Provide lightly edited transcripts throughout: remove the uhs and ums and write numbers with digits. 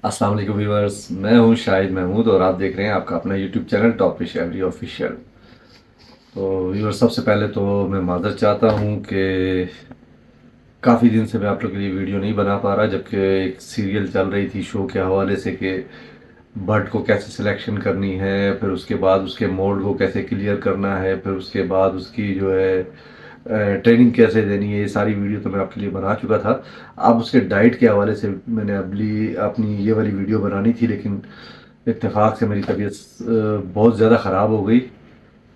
अस्सलाम वालेकुम व्यूअर्स, मैं हूं शाहिद महमूद और आप देख रहे हैं आपका अपना YouTube channel top fish every official. तो व्यूअर्स, सबसे पहले तो मैं माज़रत चाहता हूं कि काफ़ी दिन से मैं आप लोग के लिए वीडियो नहीं बना पा रहा, जबकि एक सीरियल चल रही थी शो के हवाले से कि बर्ड को कैसे सिलेक्शन करनी है, फिर उसके बाद उसके मोड को कैसे क्लियर करना है, फिर उसके बाद उसकी जो है ट्रेनिंग कैसे देनी है। ये सारी वीडियो तो मैं आपके लिए बना चुका था। अब उसके डाइट के हवाले से मैंने अगली अपनी ये वाली वीडियो बनानी थी, लेकिन इत्तेफाक से मेरी तबीयत बहुत ज़्यादा ख़राब हो गई।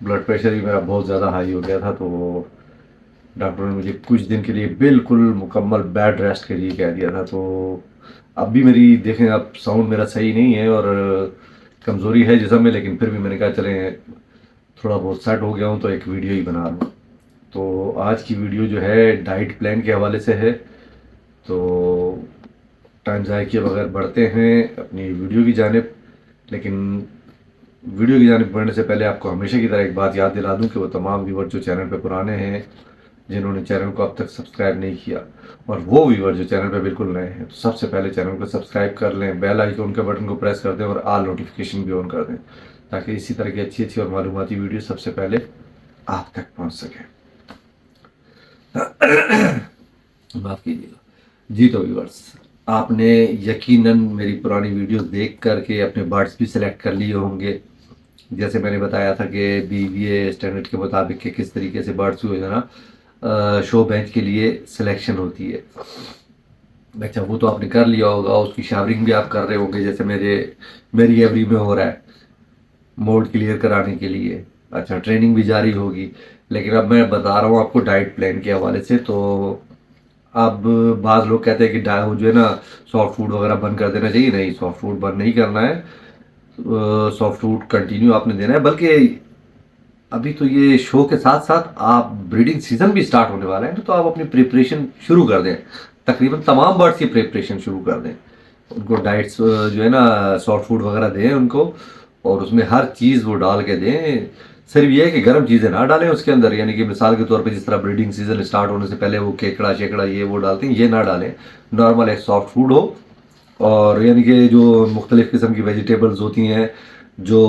ब्लड प्रेशर भी मेरा बहुत ज़्यादा हाई हो गया था, तो डॉक्टर ने मुझे कुछ दिन के लिए बिल्कुल मुकम्मल बेड रेस्ट के लिए कह दिया था। तो अब भी मेरी देखें, अब साउंड मेरा सही नहीं है और कमज़ोरी है जिस्म में, लेकिन फिर भी मैंने कहा चलें थोड़ा बहुत सेट हो गया हूँ तो एक वीडियो ही बना लूँ। तो आज की वीडियो जो है डाइट प्लान के हवाले से है। तो टाइम ज़ाया किए बगैर बढ़ते हैं अपनी वीडियो की जानिब। लेकिन वीडियो की जानिब बढ़ने से पहले आपको हमेशा की तरह एक बात याद दिला दूं कि वो तमाम व्यूवर जो चैनल पे पुराने हैं, जिन्होंने चैनल को अब तक सब्सक्राइब नहीं किया, और वो व्यूवर जो चैनल पे बिल्कुल नए हैं, तो सबसे पहले चैनल को सब्सक्राइब कर लें, बेल आइकन के बटन को प्रेस कर दें और ऑल नोटिफिकेशन भी ऑन कर दें, ताकि इसी तरह की अच्छी अच्छी और मालूमाती वीडियो सबसे पहले आप तक पहुँच सके। माफ़ कीजिएगा जी। तो व्यूअर्स, आपने यकीनन मेरी पुरानी वीडियो देख करके अपने बर्ड्स भी सिलेक्ट कर लिए होंगे। जैसे मैंने बताया था कि बीवीए स्टैंडर्ड के मुताबिक कि किस तरीके से बर्ड्स जो है ना शो बेंच के लिए सिलेक्शन होती है। अच्छा, वो तो आपने कर लिया होगा, उसकी शावरिंग भी आप कर रहे होंगे, जैसे मेरी एवरी में हो रहा है मोड क्लियर कराने के लिए। अच्छा, ट्रेनिंग भी जारी होगी। लेकिन अब मैं बता रहा हूँ आपको डाइट प्लान के हवाले से। तो अब बाज़ लोग कहते हैं कि जो है ना सॉफ्ट फूड वगैरह बंद कर देना चाहिए। नहीं, सॉफ्ट फूड बंद नहीं करना है। सॉफ्ट फूड कंटिन्यू आपने देना है, बल्कि अभी तो ये शो के साथ साथ आप ब्रीडिंग सीजन भी स्टार्ट होने वाला है, तो आप अपनी प्रिपरेशन शुरू कर दें। तकरीबन तमाम बर्ड्स की प्रिपरेशन शुरू कर दें। उनको डाइट्स जो है ना सॉफ्ट फूड वगैरह दें उनको, और उसमें हर चीज़ वो डाल के दें। सिर्फ ये है कि गर्म चीज़ें ना डालें उसके अंदर, यानी कि मिसाल के तौर पे जिस तरह ब्रीडिंग सीजन स्टार्ट होने से पहले वो केकड़ा शेकड़ा ये वो डालते हैं, ये ना डालें। नॉर्मल एक सॉफ्ट फूड हो, और यानी कि जो मुख्तलिफ़ किस्म की वेजिटेबल्स होती हैं जो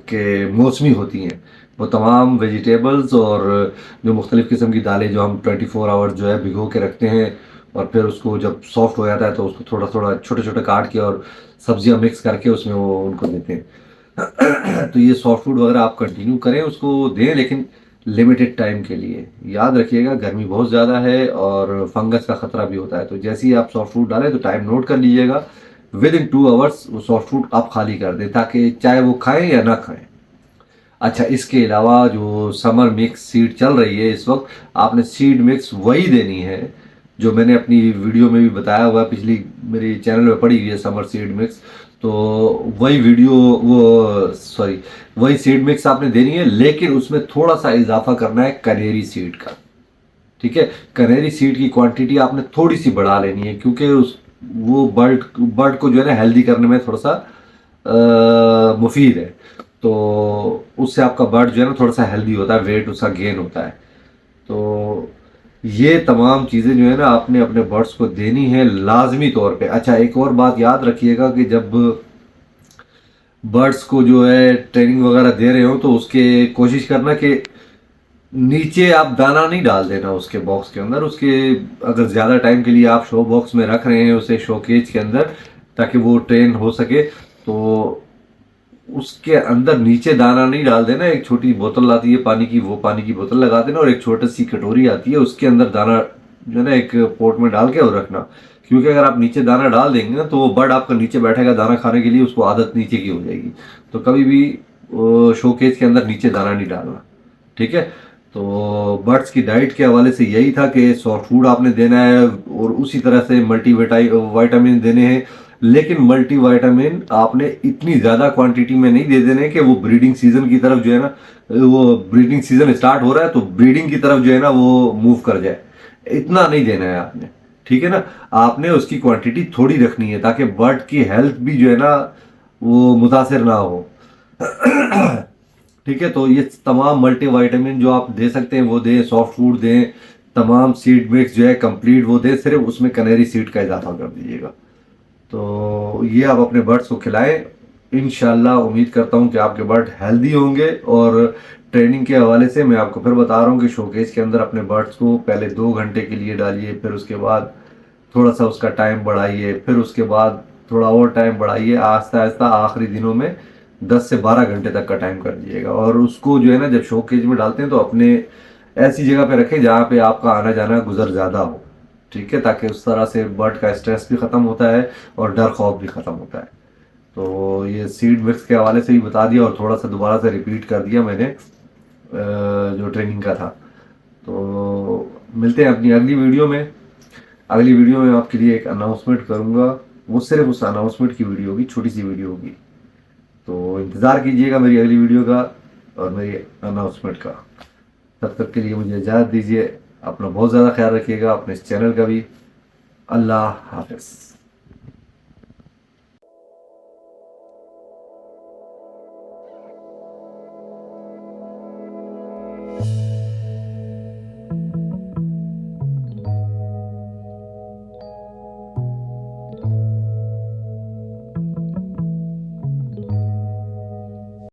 कि मौसमी होती हैं, वो तमाम वेजिटेबल्स और जो मुख्तलिफ़ किस्म की दालें जो हम 24 आवर्स जो है भिगो के रखते हैं, और फिर उसको जब सॉफ्ट हो जाता है तो उसको थोड़ा थोड़ा छोटे छोटे काट के और सब्जियां मिक्स करके उसमें वो उनको देते हैं। तो ये सॉफ्ट फूड वगैरह आप कंटिन्यू करें, उसको दें, लेकिन लिमिटेड टाइम के लिए। याद रखिएगा गर्मी बहुत ज़्यादा है और फंगस का ख़तरा भी होता है। तो जैसे ही आप सॉफ्ट फूड डालें तो टाइम नोट कर लीजिएगा, विद इन 2 आवर्स वो सॉफ्ट फूड आप खाली कर दें, ताकि चाहे वो खाएं या ना खाएं। अच्छा, इसके अलावा जो समर मिक्स सीड चल रही है इस वक्त, आपने सीड मिक्स वही देनी है जो मैंने अपनी वीडियो में भी बताया हुआ है, पिछली मेरी चैनल में पड़ी हुई है समर सीड मिक्स। तो वही वीडियो वो सॉरी वही सीड मिक्स आपने देनी है, लेकिन उसमें थोड़ा सा इजाफा करना है कनेरी सीड का। ठीक है, कनेरी सीड की क्वांटिटी आपने थोड़ी सी बढ़ा लेनी है, क्योंकि उस वो बर्ड को जो है ना हेल्दी करने में थोड़ा सा मुफीद है। तो उससे आपका बर्ड जो है ना थोड़ा सा हेल्दी होता है, वेट उसका गेन होता है। तो ये तमाम चीज़ें जो है ना आपने अपने बर्ड्स को देनी है लाजमी तौर पे। अच्छा, एक और बात याद रखिएगा कि जब बर्ड्स को जो है ट्रेनिंग वगैरह दे रहे हो तो उसके कोशिश करना कि नीचे आप दाना नहीं डाल देना उसके बॉक्स के अंदर। उसके अगर ज़्यादा टाइम के लिए आप शो बॉक्स में रख रहे हैं उसे शो केज के अंदर, ताकि वो ट्रेन हो सके, तो उसके अंदर नीचे दाना नहीं डाल देना। एक छोटी बोतल आती है पानी की, वो पानी की बोतल लगा देना, और एक छोटी सी कटोरी आती है उसके अंदर दाना जो है ना एक पोट में डाल के और रखना। क्योंकि अगर आप नीचे दाना डाल देंगे ना तो वो बर्ड आपका नीचे बैठेगा दाना खाने के लिए, उसको आदत नीचे की हो जाएगी। तो कभी भी शोकेज के अंदर नीचे दाना नहीं डालना। ठीक है। तो बर्ड्स की डाइट के हवाले से यही था कि सॉफ्ट फूड आपने देना है और उसी तरह से वाइटामिन देने हैं। लेकिन मल्टीविटामिन आपने इतनी ज़्यादा क्वांटिटी में नहीं दे देने कि वो ब्रीडिंग सीजन की तरफ जो है ना, वो ब्रीडिंग सीजन स्टार्ट हो रहा है तो ब्रीडिंग की तरफ जो है ना वो मूव कर जाए। इतना नहीं देना है आपने। ठीक है ना। आपने उसकी क्वांटिटी थोड़ी रखनी है ताकि बर्ड की हेल्थ भी जो है ना वो मुतासर ना हो। ठीक है। तो ये तमाम मल्टीविटामिन जो आप दे सकते हैं वो दें, सॉफ्ट फूड दें, तमाम सीड मिक्स जो है कंप्लीट वो दें, सिर्फ उसमें कनेरी सीड का इजाफा कर दीजिएगा। तो ये आप अपने बर्ड्स को खिलाएं। इंशाल्लाह उम्मीद करता हूँ कि आपके बर्ड हेल्दी होंगे। और ट्रेनिंग के हवाले से मैं आपको फिर बता रहा हूँ कि शोकेज के अंदर अपने बर्ड्स को पहले 2 घंटे के लिए डालिए, फिर उसके बाद थोड़ा सा उसका टाइम बढ़ाइए, फिर उसके बाद थोड़ा और टाइम बढ़ाइए, आहिस्ता आहिस्ता आखिरी दिनों में 10 से 12 घंटे तक का टाइम कर दीजिएगा। और उसको जो है ना, जब शोकेज में डालते हैं तो अपने ऐसी जगह पे रखें जहाँ पे आपका आना जाना गुजर ज़्यादा हो, ठीक है, ताकि उस तरह से बर्ड का स्ट्रेस भी ख़त्म होता है और डर खौफ भी ख़त्म होता है। तो ये सीड मिक्स के हवाले से ही बता दिया और थोड़ा सा दोबारा से रिपीट कर दिया मैंने जो ट्रेनिंग का था। तो मिलते हैं अपनी अगली वीडियो में। अगली वीडियो में आपके लिए एक अनाउंसमेंट करूँगा, वो सिर्फ उस अनाउंसमेंट की वीडियो होगी, छोटी सी वीडियो होगी। तो इंतज़ार कीजिएगा मेरी अगली वीडियो का और मेरी अनाउंसमेंट का। तब तक के लिए मुझे इजाज़त दीजिए। अपना बहुत ज़्यादा ख्याल रखिएगा, अपने इस चैनल का भी। अल्लाह हाफ़िज़।